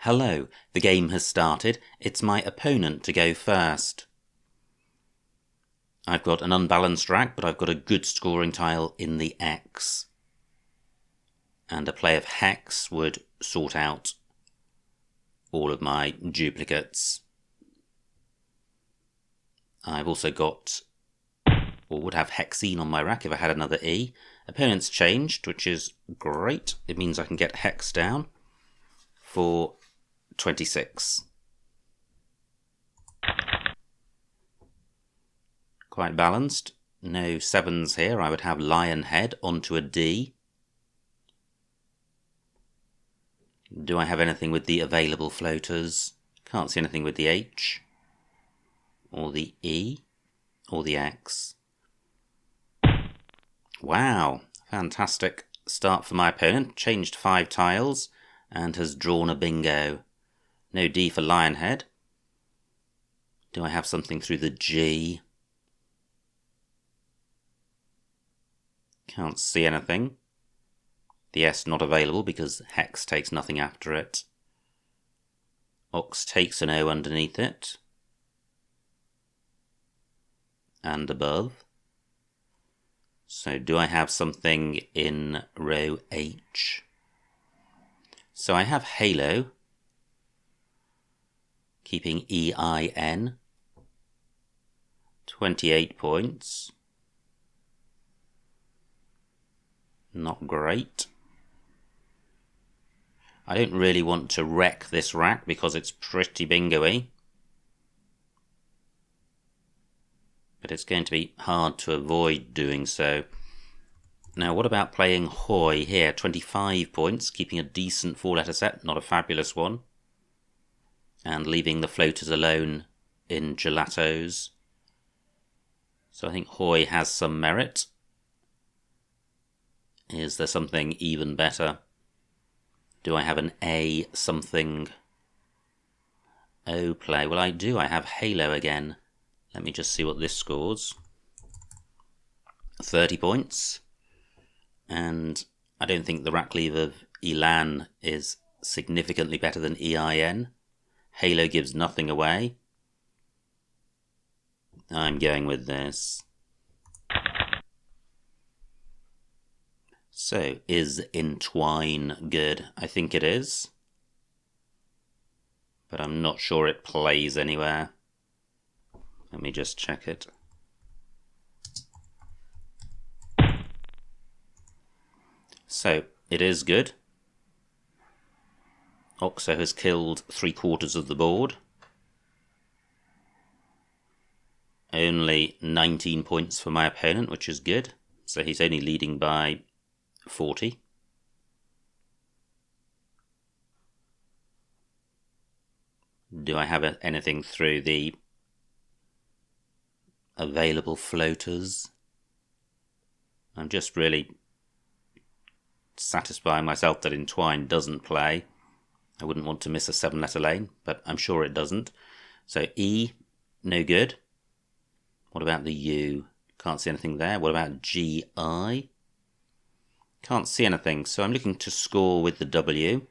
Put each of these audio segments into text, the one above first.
Hello, the game has started. It's my opponent to go first. I've got an unbalanced rack, but I've got a good scoring tile in the X. And a play of hex would sort out all of my duplicates. I've also got, or would have hexene on my rack if I had another E. Opponent's changed, which is great. It means I can get hex down for 26. Quite balanced. No sevens here. I would have lion head onto a D. Do I have anything with the available floaters? Can't see anything with the H, or the E, or the X. Wow, fantastic start for my opponent. Changed 5 tiles and has drawn a bingo. No D for lion head. Do I have something through the G? Can't see anything. The S not available because hex takes nothing after it. Ox takes an O underneath it. And above. So do I have something in row H? So I have halo, keeping EIN, 28 points. Not great. I don't really want to wreck this rack because it's pretty bingo-y. But it's going to be hard to avoid doing so. Now, what about playing Hoi here? 25 points, keeping a decent 4-letter set, not a fabulous one. And leaving the floaters alone in gelatos. So I think Hoi has some merit. Is there something even better? Do I have an A something? O play? Well, I do. I have halo again. Let me just see what this scores. 30 points. And I don't think the rack leave of Elan is significantly better than EIN. Halo gives nothing away. I'm going with this. So, is entwine good? I think it is. But I'm not sure it plays anywhere. Let me just check it. So, it is good. Oxo has killed 3/4 of the board. Only 19 points for my opponent, which is good. So he's only leading by 40. Do I have anything through the available floaters? I'm just really satisfying myself that entwine doesn't play. I wouldn't want to miss a 7-letter lane, but I'm sure it doesn't. So E, no good. What about the U? Can't see anything there. What about GI? Can't see anything, so I'm looking to score with the W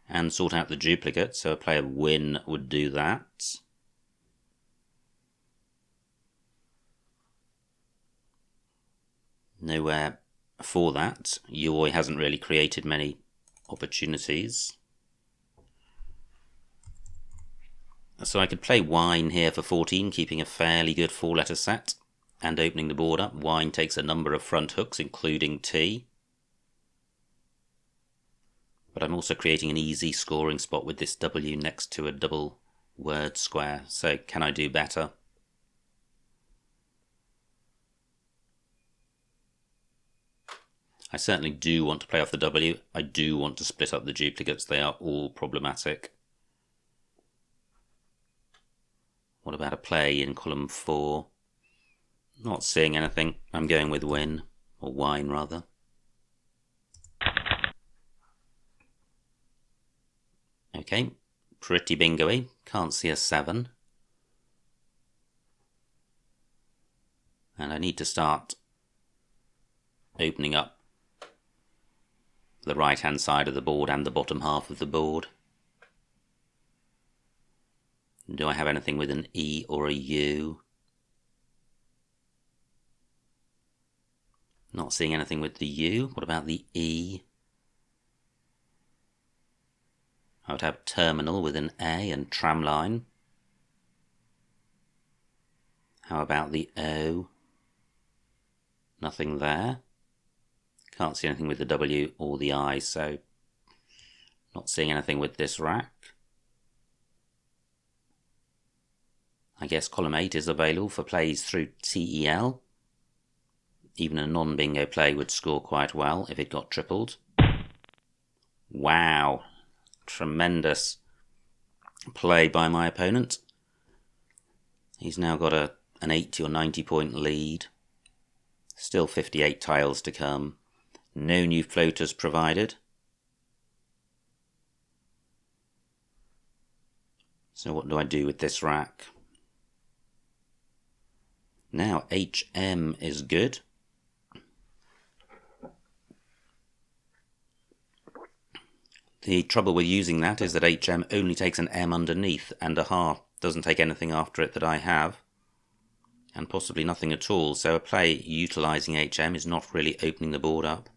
and sort out the duplicate, so a play of win would do that. Nowhere for that. Yoi hasn't really created many opportunities. So I could play wine here for 14, keeping a fairly good 4-letter set and opening the board up. Wine takes a number of front hooks, including T. But I'm also creating an easy scoring spot with this W next to a double word square. So can I do better? I certainly do want to play off the W. I do want to split up the duplicates. They are all problematic. What about a play in column 4? Not seeing anything. I'm going with win, or wine rather. Okay, pretty bingo-y. Can't see a 7. And I need to start opening up the right-hand side of the board and the bottom half of the board. Do I have anything with an E or a U? Not seeing anything with the U. What about the E? I would have terminal with an A and tramline. How about the O? Nothing there. Can't see anything with the W or the I, so not seeing anything with this rack. I guess column 8 is available for plays through TEL. Even a non-bingo play would score quite well if it got tripled. Wow, tremendous play by my opponent. He's now got an 80 or 90 point lead. Still 58 tiles to come. No new floaters provided. So what do I do with this rack? Now HM is good. The trouble with using that is that HM only takes an M underneath and a half, doesn't take anything after it that I have, and possibly nothing at all, so a play utilising HM is not really opening the board up.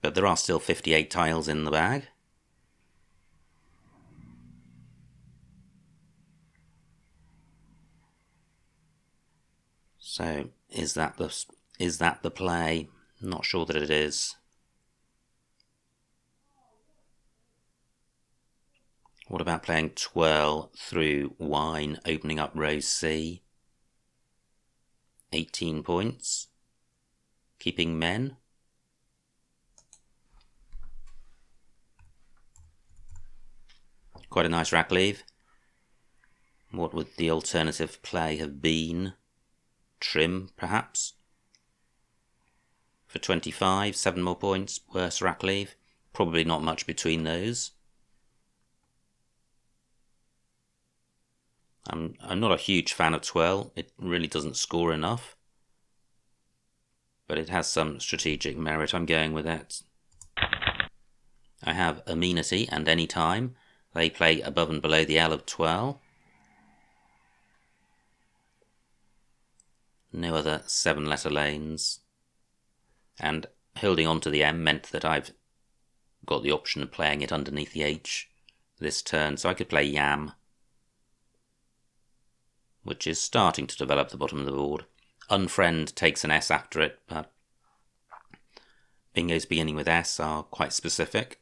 But there are still 58 tiles in the bag. So is that the play? Not sure that it is. What about playing twirl through wayn, opening up row C? 18 points. Keeping men. Quite a nice rack leave. What would the alternative play have been? Trim, perhaps? For 25, 7 more points, worse rack leave. Probably not much between those. I'm not a huge fan of twirl. It really doesn't score enough. But it has some strategic merit. I'm going with it. I have amenity and any time. They play above and below the L of twirl. No other 7-letter lanes. And holding on to the M meant that I've got the option of playing it underneath the H this turn. So I could play yam, which is starting to develop the bottom of the board. Unfriend takes an S after it, but bingos beginning with S are quite specific.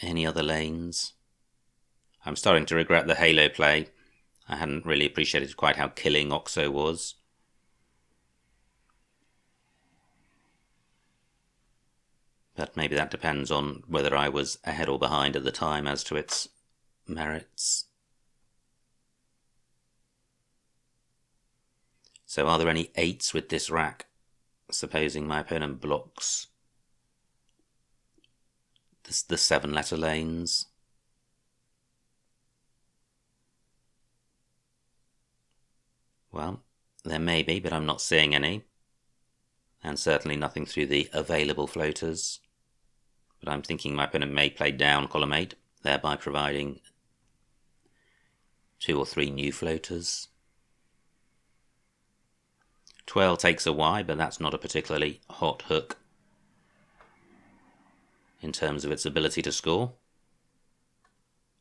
Any other lanes? I'm starting to regret the Halo play. I hadn't really appreciated quite how killing Oxo was. But maybe that depends on whether I was ahead or behind at the time as to its merits. So are there any 8s with this rack? Supposing my opponent blocks the 7-letter lanes. Well, there may be, but I'm not seeing any. And certainly nothing through the available floaters. But I'm thinking my opponent may play down column 8, thereby providing 2 or 3 new floaters. 12 takes a Y, but that's not a particularly hot hook in terms of its ability to score.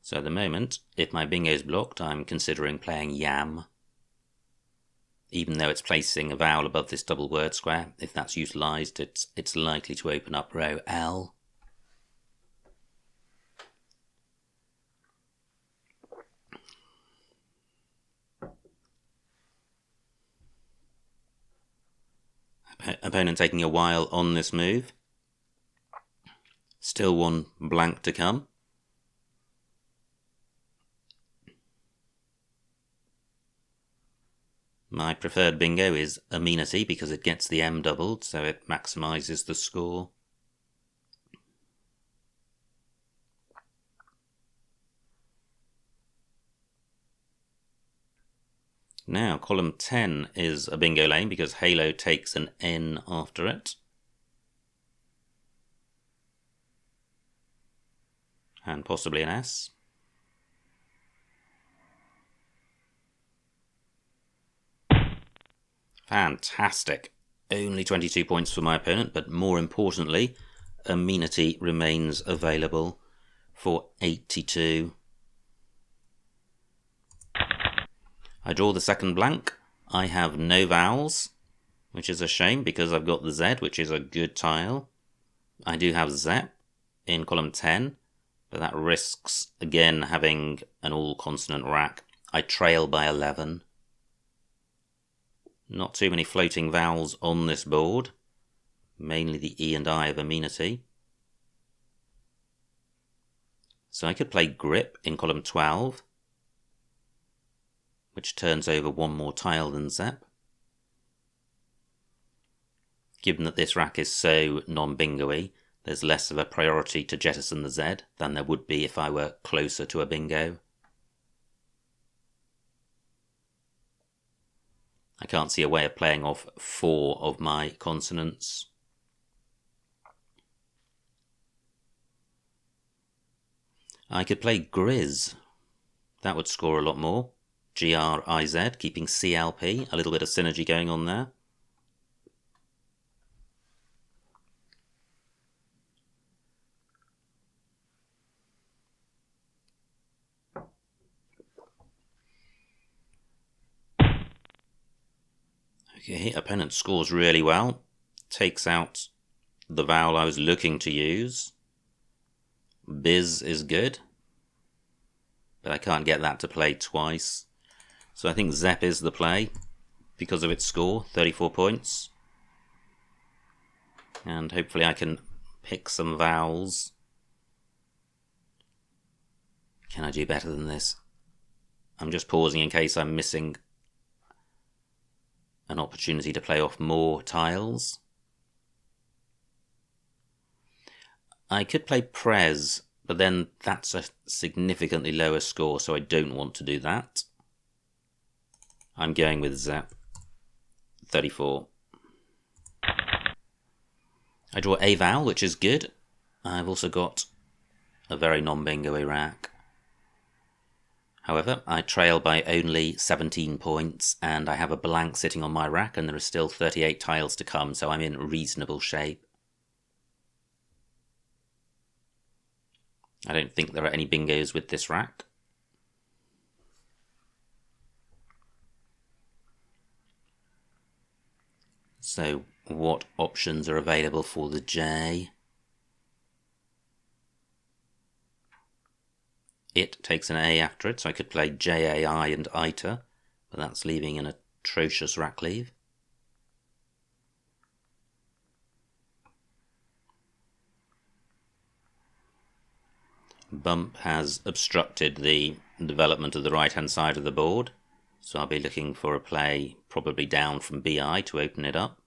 So at the moment, if my bingo is blocked, I'm considering playing yam. Even though it's placing a vowel above this double word square, if that's utilised, it's likely to open up row L. Opponent taking a while on this move. Still one blank to come. My preferred bingo is amenity because it gets the M doubled, so it maximises the score. Now, column 10 is a bingo lane because Halo takes an N after it. and possibly an S. Fantastic. Only 22 points for my opponent, but more importantly, amenity remains available for 82. I draw the second blank. I have no vowels, which is a shame because I've got the Z, which is a good tile. I do have Zep in column 10, but that risks again having an all-consonant rack. I trail by 11. Not too many floating vowels on this board, mainly the E and I of amenity. So I could play grip in column 12, which turns over one more tile than Zep. Given that this rack is so non-bingo-y, there's less of a priority to jettison the Z than there would be if I were closer to a bingo. I can't see a way of playing off 4 of my consonants. I could play Grizz. That would score a lot more. G-R-I-Z, keeping CLP, a little bit of synergy going on there. Okay, opponent scores really well. Takes out the vowel I was looking to use. Biz is good, but I can't get that to play twice. So I think Zep is the play because of its score, 34 points. And hopefully I can pick some vowels. Can I do better than this? I'm just pausing in case I'm missing an opportunity to play off more tiles. I could play Prez, but then that's a significantly lower score, so I don't want to do that. I'm going with Zep, 34. I draw a vowel, which is good. I've also got a very non-bingo-y rack. However, I trail by only 17 points, and I have a blank sitting on my rack, and there are still 38 tiles to come, so I'm in reasonable shape. I don't think there are any bingos with this rack. So, what options are available for the J? It takes an A after it, so I could play J-A-I and ITA, but that's leaving an atrocious rack leave. Bump has obstructed the development of the right-hand side of the board, so I'll be looking for a play probably down from BI to open it up.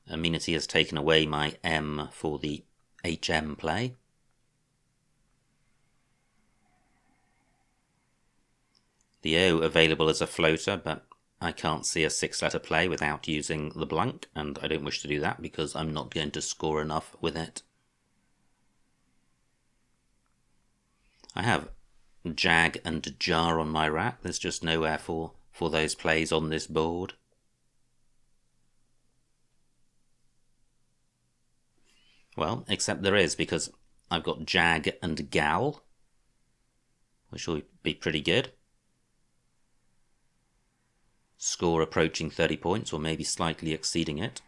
Amenity has taken away my M for the HM play. The O available as a floater, but I can't see a 6-letter play without using the blank, and I don't wish to do that because I'm not going to score enough with it. I have Jag and Jar on my rack. There's just nowhere for those plays on this board. Well, except there is, because I've got Jag and Gal, which will be pretty good. Score approaching 30 points, or maybe slightly exceeding it.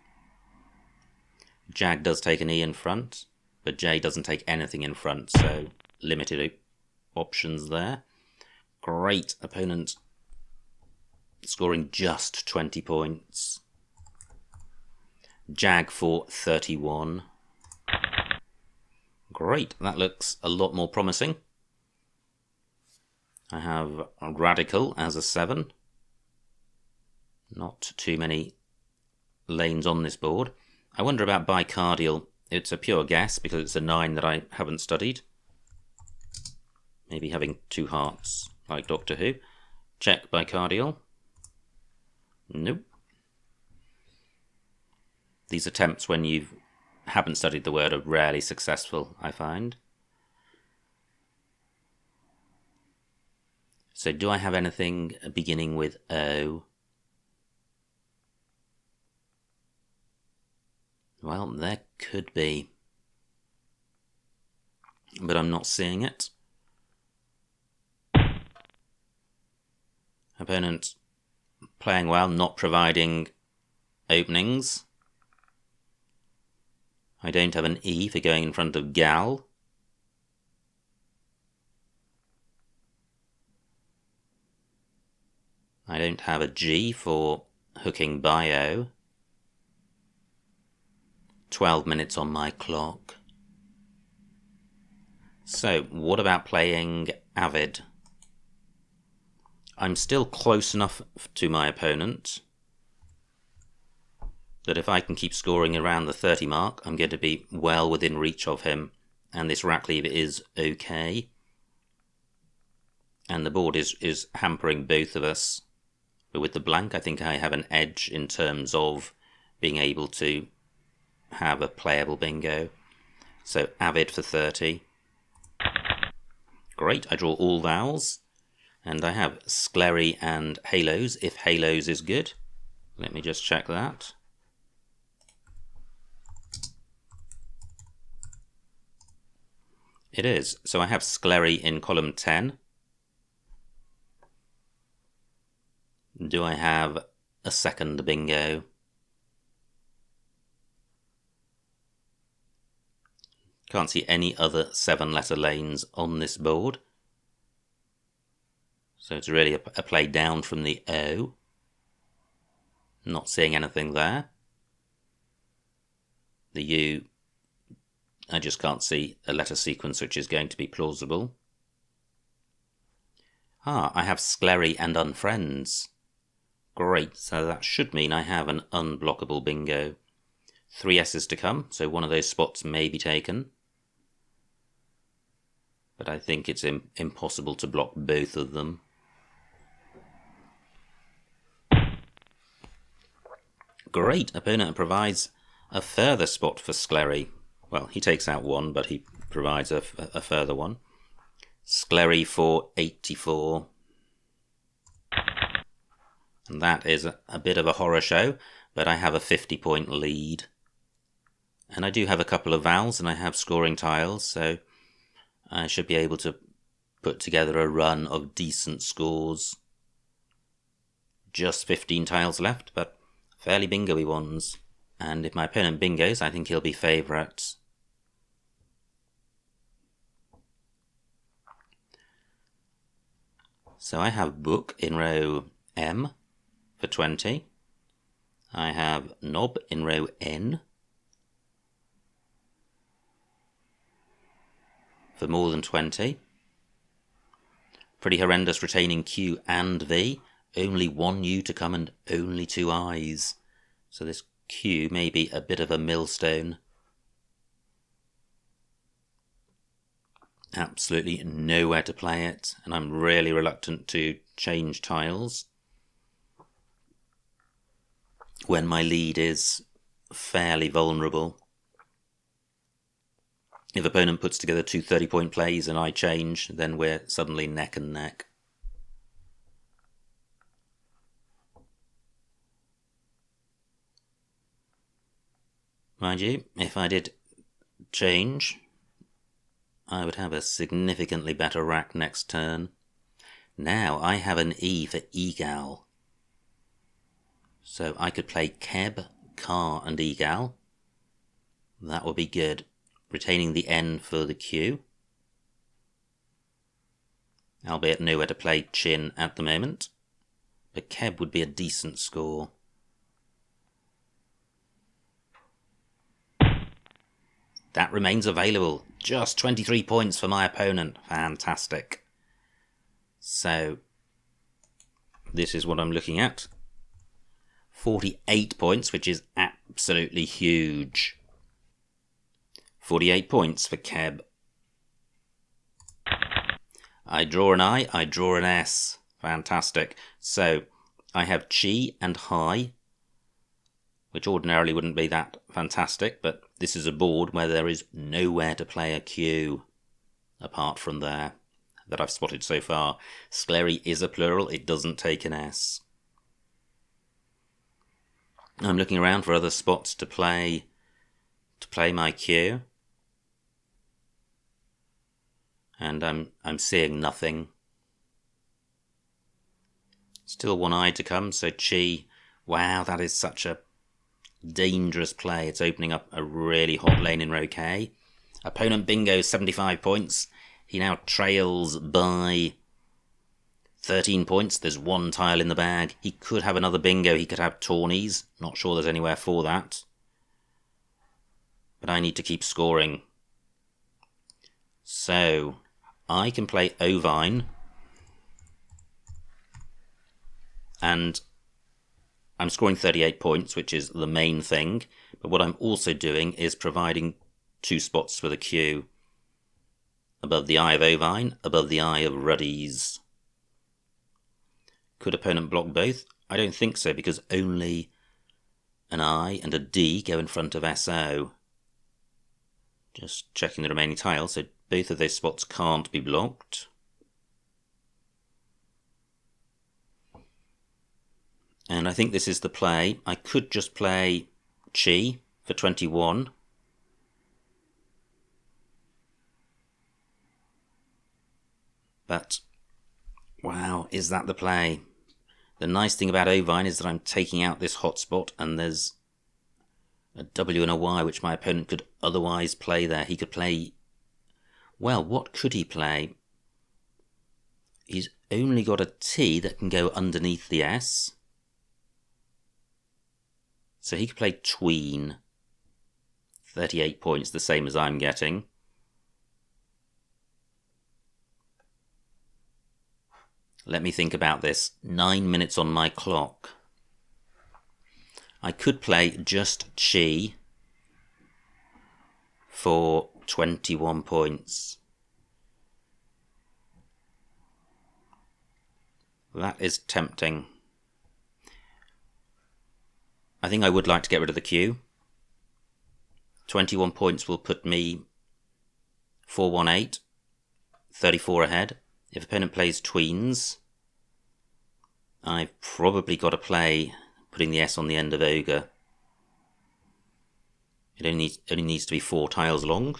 Jag does take an E in front, but J doesn't take anything in front, so limited options there. Great opponent scoring just 20 points. Jag for 31. Great, that looks a lot more promising. I have Radical as a 7. Not too many lanes on this board. I wonder about Bicardial. It's a pure guess because it's a 9 that I haven't studied. Maybe having 2 hearts like Doctor Who. Check Bicardial. Nope. These attempts when you've haven't studied the word are rarely successful, I find. So do I have anything beginning with O? Well, there could be, but I'm not seeing it. Opponent playing well, not providing openings. I don't have an E for going in front of gal. I don't have a G for hooking bio. 12 minutes on my clock. So, what about playing avid? I'm still close enough to my opponent that if I can keep scoring around the 30 mark, I'm going to be well within reach of him. And this rack lever is okay. And the board is hampering both of us. But with the blank, I think I have an edge in terms of being able to have a playable bingo. So avid for 30. Great, I draw all vowels. And I have sclery and halos, if halos is good. Let me just check that. It is. So I have sclery in column 10. Do I have a second bingo? Can't see any other 7-letter lanes on this board. So it's really a play down from the O. Not seeing anything there. The U, I just can't see a letter sequence which is going to be plausible. I have sclery and unfriends. Great, so that should mean I have an unblockable bingo. 3 S's to come, so one of those spots may be taken. But I think it's impossible to block both of them. Great, opponent provides a further spot for sclery. Well, he takes out one, but he provides a further one. Sclery for 84. And that is a bit of a horror show, but I have a 50-point lead. And I do have a couple of vowels, and I have scoring tiles, so I should be able to put together a run of decent scores. Just 15 tiles left, but fairly bingo-y ones. And if my opponent bingos, I think he'll be favourite. So I have book in row M for 20. I have knob in row N for more than 20. Pretty horrendous retaining Q and V. Only one U to come and only 2 I's. So this Q may be a bit of a millstone. Absolutely nowhere to play it, and I'm really reluctant to change tiles when my lead is fairly vulnerable. If opponent puts together 2 30-point plays and I change, then we're suddenly neck and neck. Mind you, if I did change, I would have a significantly better rack next turn. Now I have an E for egal. So I could play Keb, Car and egal. That would be good. Retaining the N for the Q. Albeit nowhere to play Chin at the moment. But Keb would be a decent score. That remains available. Just 23 points for my opponent. Fantastic. So, this is what I'm looking at. 48 points, which is absolutely huge. 48 points for Keb. I draw an I, I draw an S. Fantastic. So, I have Chi and High which ordinarily wouldn't be that fantastic, but this is a board where there is nowhere to play a Q apart from there that I've spotted so far. Sclery is a plural, it doesn't take an S. I'm looking around for other spots to play my Q, and I'm seeing nothing. Still one eye to come, so Chi. Wow, that is such a dangerous play. It's opening up a really hot lane in row K. Opponent bingo 75 points. He now trails by 13 points. There's one tile in the bag. He could have another bingo. He could have tawnies. Not sure there's anywhere for that. But I need to keep scoring. So, I can play Ovine. And I'm scoring 38 points, which is the main thing. But what I'm also doing is providing 2 spots for the Q. Above the eye of Ovine, above the eye of Ruddies. Could opponent block both? I don't think so, because only an I and a D go in front of SO. Just checking the remaining tiles, so both of those spots can't be blocked. And I think this is the play. I could just play Chi for 21. But, wow, is that the play? The nice thing about Ovine is that I'm taking out this hotspot, and there's a W and a Y which my opponent could otherwise play there. He could play... Well, what could he play? He's only got a T that can go underneath the S. So he could play tween. 38 points, the same as I'm getting. Let me think about this. 9 minutes on my clock. I could play just Chi for 21 points. That is tempting. I think I would like to get rid of the Q. 21 points will put me 4-1-8, 34 ahead. If opponent plays tweens, I've probably got to play putting the S on the end of Ogre. It only needs to be 4 tiles long,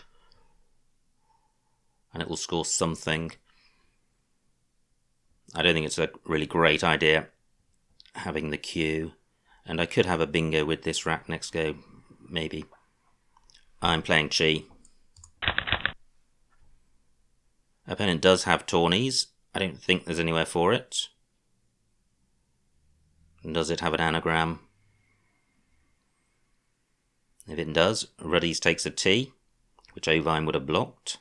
and it will score something. I don't think it's a really great idea having the Q. And I could have a bingo with this rack next go, maybe. I'm playing Chi. Opponent does have tawnies. I don't think there's anywhere for it. Does it have an anagram? If it does, Ruddies takes a T, which Ovine would have blocked.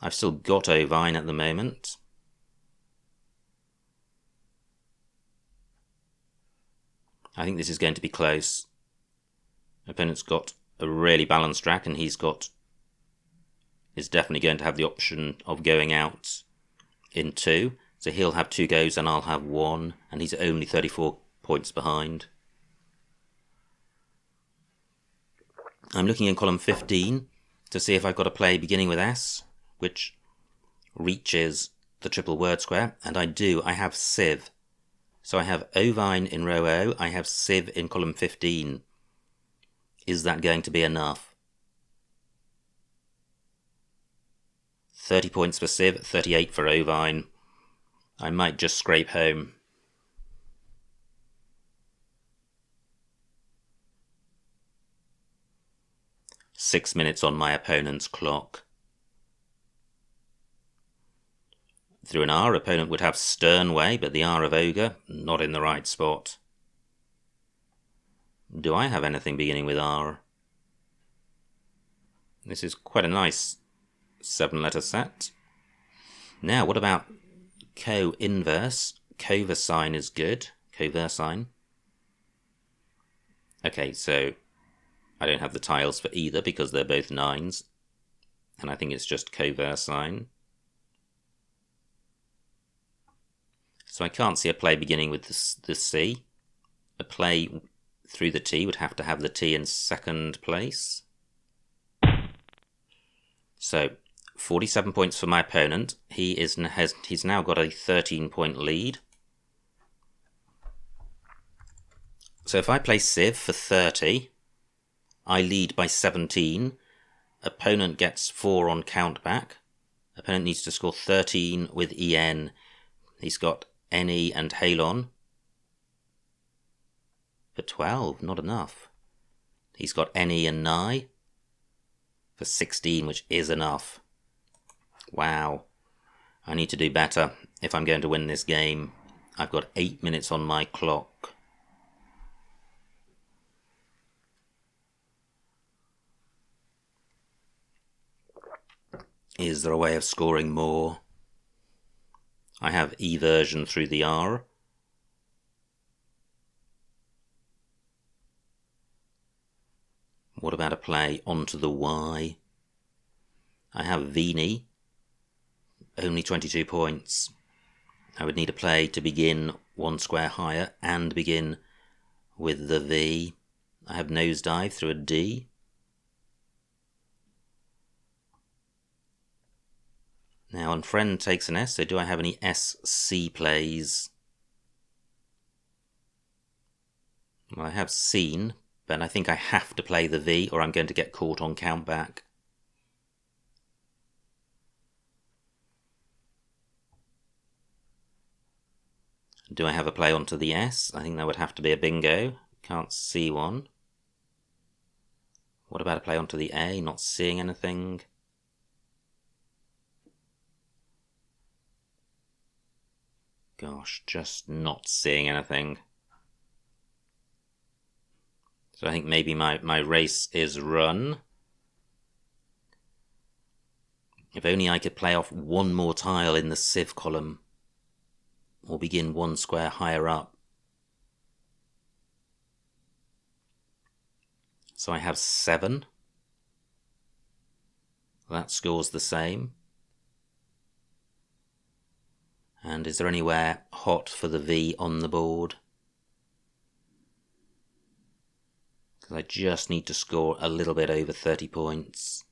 I've still got Ovine at the moment. I think this is going to be close. Opponent's got a really balanced rack, and is definitely going to have the option of going out in 2. So he'll have 2 goes and I'll have 1, and he's only 34 points behind. I'm looking in column 15 to see if I've got a play beginning with S, which reaches the triple word square, and I do. I have Civ. So I have Ovine in row O, I have Civ in column 15. Is that going to be enough? 30 points for Civ, 38 for Ovine. I might just scrape home. Six minutes on my opponent's clock. Through an R, opponent would have Sternway, but the R of Ogre, not in the right spot. Do I have anything beginning with R? This is quite a nice 7-letter set. Now, what about co-inverse? Coversine is good. Coversine. Okay, so I don't have the tiles for either because they're both 9s. And I think it's just Coversine. So I can't see a play beginning with this C. a play through the T would have to have the T in second place. So 47 points for my opponent. He's now got a 13-point lead. So if I play Civ for 30, I lead by 17. Opponent gets 4 on countback. Opponent needs to score 13 with EN. He's got NE and Halon. For 12, not enough. He's got NE and Nye. For 16, which is enough. Wow. I need to do better if I'm going to win this game. I've got 8 minutes on my clock. Is there a way of scoring more? I have eversion through the R. What about a play onto the Y? I have Vini. Only 22 points. I would need a play to begin 1 square higher and begin with the V. I have nosedive through a D. Now on friend takes an S, so do I have any SC plays? Well, I have seen, but I think I have to play the V or I'm going to get caught on countback. Do I have a play onto the S? I think that would have to be a bingo. Can't see one. What about a play onto the A? Not seeing anything. Gosh, just not seeing anything. So I think maybe my race is run. If only I could play off one more tile in the Civ column. Or begin 1 square higher up. So I have 7. That scores the same. And is there anywhere hot for the V on the board? Because I just need to score a little bit over 30 points.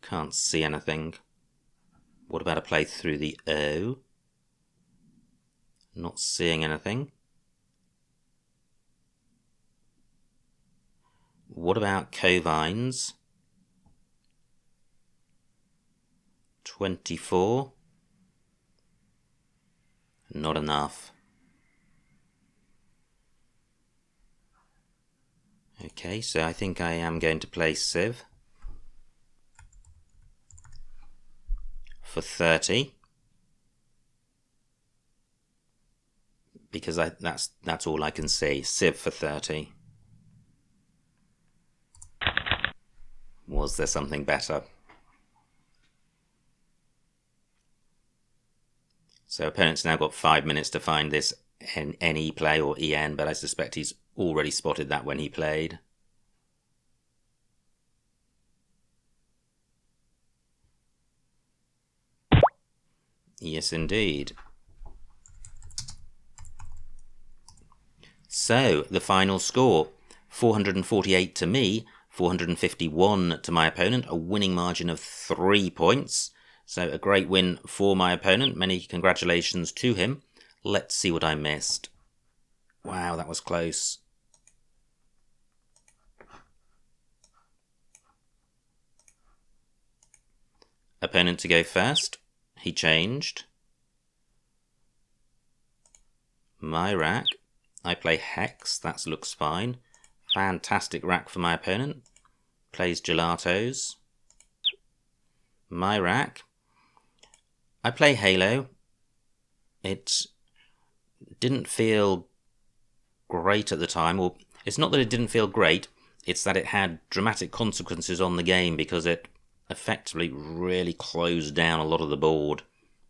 Can't see anything. What about a play through the O? Not seeing anything. What about covines? 24. Not enough. Okay, so I think I am going to play Civ for 30. Because that's all I can see. Civ for 30. Was there something better? So opponent's now got 5 minutes to find this NE play or EN, but I suspect he's already spotted that when he played. Yes, indeed. So, the final score, 448 to me, 451 to my opponent, a winning margin of 3 points. So a great win for my opponent. Many congratulations to him. Let's see what I missed. Wow, that was close. Opponent to go first. He changed. My rack. I play Hex. That looks fine. Fantastic rack for my opponent. Plays Gelatos. My rack. I play Halo. It didn't feel great at the time. Or it's not that it didn't feel great. It's that it had dramatic consequences on the game because it effectively really closed down a lot of the board,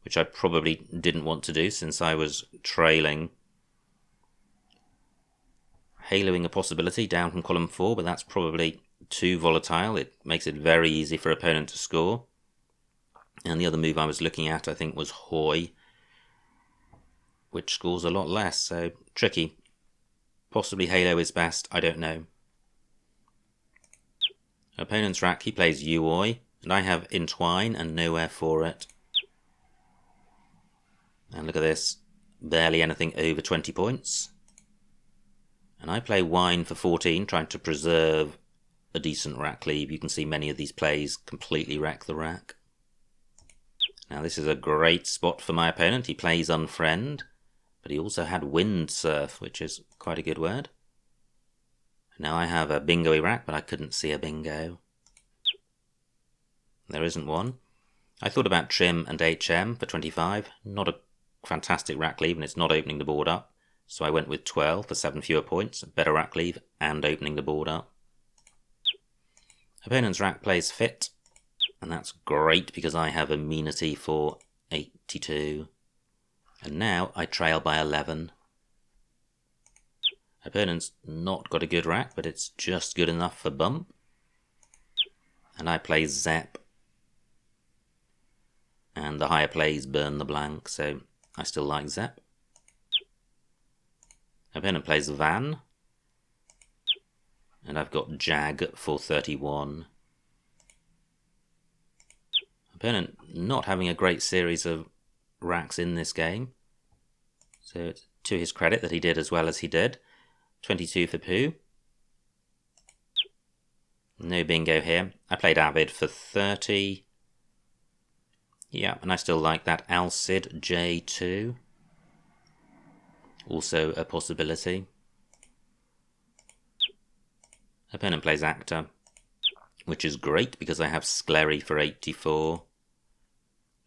which I probably didn't want to do since I was trailing. Haloing a possibility down from column 4, but that's probably too volatile. It makes it very easy for opponent to score. And the other move I was looking at, I think, was Hoy, which scores a lot less, so tricky. Possibly Halo is best, I don't know. Opponent's rack, he plays Uoy, and I have Entwine and nowhere for it. And look at this, barely anything over 20 points. And I play Wayn for 14, trying to preserve a decent rack lead. You can see many of these plays completely wreck the rack. Now this is a great spot for my opponent. He plays Unfriend, but he also had Windsurf, which is quite a good word. Now I have a bingo-y rack, but I couldn't see a bingo. There isn't one. I thought about Trim and HM for 25. Not a fantastic rack leave, and it's not opening the board up. So I went with 12 for 7 fewer points. Better rack leave and opening the board up. Opponent's rack plays Fit, and that's great because I have Amenity for 82. And now I trail by 11. Opponent's not got a good rack, but it's just good enough for bump. And I play Zep. And the higher plays burn the blank, so I still like Zep. Opponent plays Van. And I've got Jag for 31. Opponent not having a great series of racks in this game. So it's to his credit that he did as well as he did. 22 for Pooh. No bingo here. I played Avid for 30. Yeah, and I still like that. Alcid J2. Also a possibility. Opponent plays Actor, which is great because I have Sclery for 84.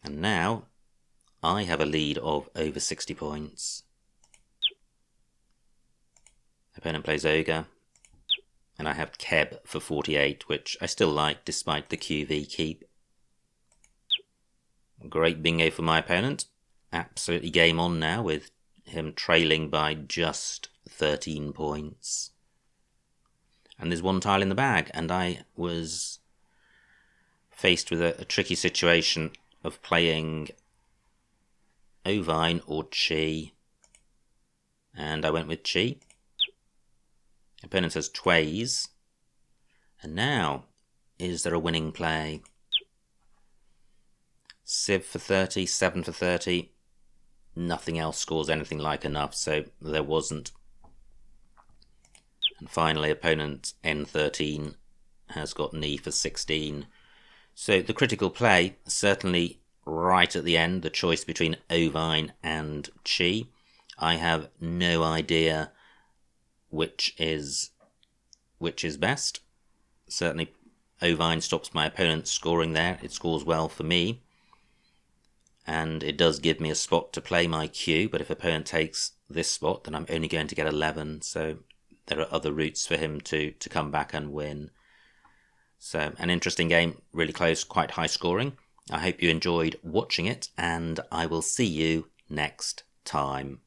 And now I have a lead of over 60 points. Opponent plays Ogre, and I have Keb for 48, which I still like despite the QV keep. Great bingo for my opponent. Absolutely game on now with him trailing by just 13 points. And there's one tile in the bag, and I was faced with a tricky situation of playing Ovine or Chi, and I went with Chi. Opponent has Tways, and now, is there a winning play? Civ for 30, 7 for 30, nothing else scores anything like enough, so there wasn't. And finally, opponent N13 has got Knee for 16. So the critical play, certainly right at the end, the choice between Ovine and Chi. I have no idea which is best. Certainly Ovine stops my opponent scoring there. It scores well for me. And it does give me a spot to play my Q, but if opponent takes this spot, then I'm only going to get 11. So there are other routes for him to come back and win. So an interesting game, really close, quite high scoring. I hope you enjoyed watching it, and I will see you next time.